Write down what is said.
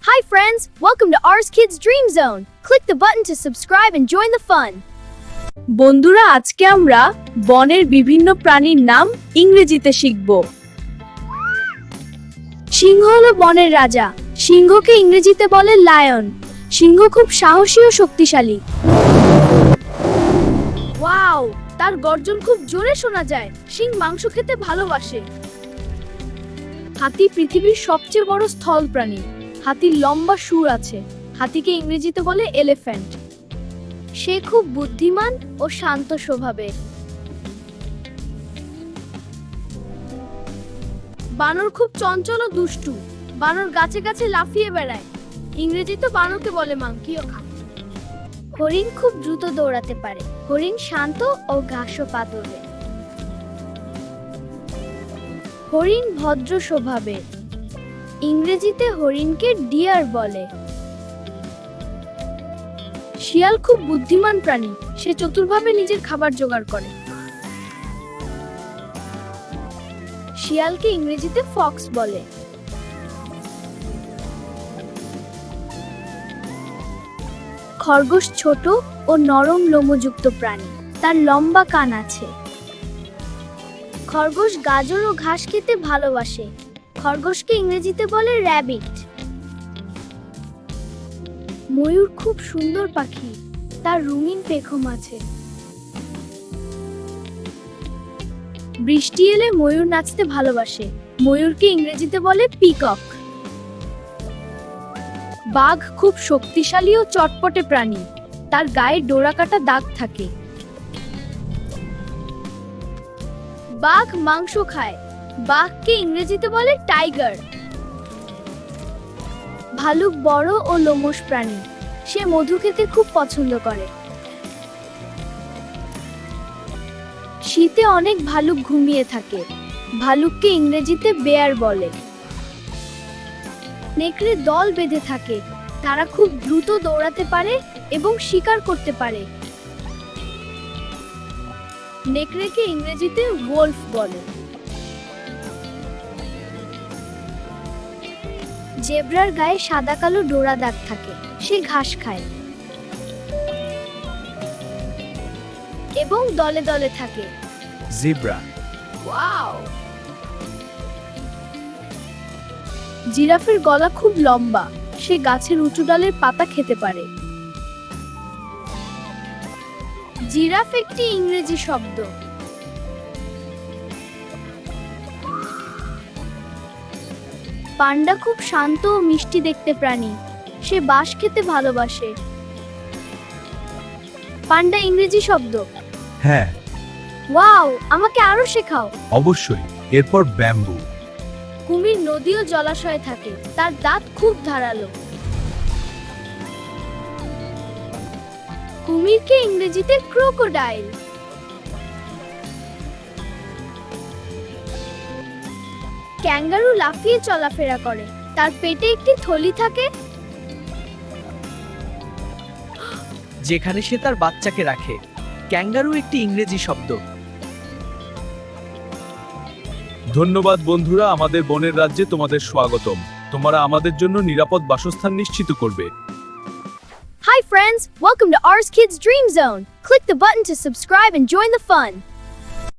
Hi friends, welcome to Ours Kids Dream Zone. Click the button to subscribe and join the fun. বন্ধুরা, আজকে আমরা বনের বিভিন্ন প্রাণীর নাম ইংরেজিতে শিখব। সিংহ হলো বনের রাজা। সিংহকে ইংরেজিতে বলে লায়ন। সিংহ খুব সাহসী ও শক্তিশালী। ওয়াও, তার গর্জন খুব জোরে শোনা যায়। সিংহ মাংস খেতে ভালোবাসে। হাতি পৃথিবীর সবচেয়ে বড় স্থল প্রাণী। হাতির লম্বা সুর আছে। হাতিকে ইংরেজিতে বলে এলিফ্যান্ট। সে খুব বুদ্ধিমান ও শান্ত স্বভাবের। বানর খুব চঞ্চল ও দুষ্টু। বানর গাছে গাছে লাফিয়ে বেড়ায়। ইংরেজিতে বানরকে বলে মাংকি। হরিণ খুব দ্রুত দৌড়াতে পারে। হরিণ শান্ত ও ঘাসও পাতবে। হরিণ ভদ্র স্বভাবের। ইংরেজিতে হরিণকে ডিয়ার বলে। শিয়াল খুব বুদ্ধিমান প্রাণী। সে চতুরভাবে নিজের খাবার জোগাড় করে। শিয়ালকে ইংরেজিতে ফক্স বলে। খরগোশ ছোট ও নরম লোমযুক্ত প্রাণী। তার লম্বা কান আছে। খরগোশ গাজর ও ঘাস খেতে ভালোবাসে। খরগোশকে ইংরেজিতে বলে র‍্যাবিট। ময়ূর খুব সুন্দর পাখি। তার রঙিন পেখম আছে। বৃষ্টি এলে ময়ূর নাচতে ভালোবাসে। ময়ূরকে ইংরেজিতে বলে পিকক। বাঘ খুব শক্তিশালী ও চটপটে প্রাণী। তার গায়ে ডোরাকাটা দাগ থাকে। বাঘ মাংস খায়। বাঘকে ইংরেজিতে বলে টাইগার। ভালুক বড় ও লোমশ প্রাণী। সে মধু খেতে খুব পছন্দ করে। শীতে অনেক ভালুক ঘুমিয়ে থাকে। ভালুককে ইংরেজিতে বেয়ার বলে। নেকড়ে দল বেঁধে থাকে। তারা খুব দ্রুত দৌড়াতে পারে এবং শিকার করতে পারে। নেকড়েকে ইংরেজিতে ওলফ বলে। জেব্রার গায়ে সাদা কালো ডোরা দাগ থাকে। সে ঘাস খায় এবং দলে দলে থাকে। জেব্রা। ওয়াও! জিরাফের গলা খুব লম্বা। সে গাছের উঁচু ডালের পাতা খেতে পারে। জিরাফ একটি ইংরেজি শব্দ। পান্ডা খুব শান্ত ও মিষ্টি দেখতে প্রাণী। সে বাঁশ খেতে ভালোবাসে। পান্ডা ইংরেজি শব্দ। হ্যাঁ, ওয়াও, আমাকে আরো শেখাও। অবশ্যই। এরপর ব্যাম্বু। কুমির নদী ও জলাশয়ে থাকে। তার দাঁত খুব ধারালো। কুমিরকে ইংরেজিতে ক্রোকোডাইল। ক্যাঙ্গারু লাফিয়ে চলাফেরা করে। তার পেটে একটি থলি থাকে। যেখানে সে তার বাচ্চাকে রাখে। ক্যাঙ্গারু একটি ইংরেজি শব্দ। ধন্যবাদ বন্ধুরা, আমাদের বনের রাজ্যে তোমাদের স্বাগতম। তোমরা আমাদের জন্য নিরাপদ বাসস্থান নিশ্চিত করবে। Hi friends, welcome to Ours Kids Dream Zone. Click the button to subscribe and join the fun.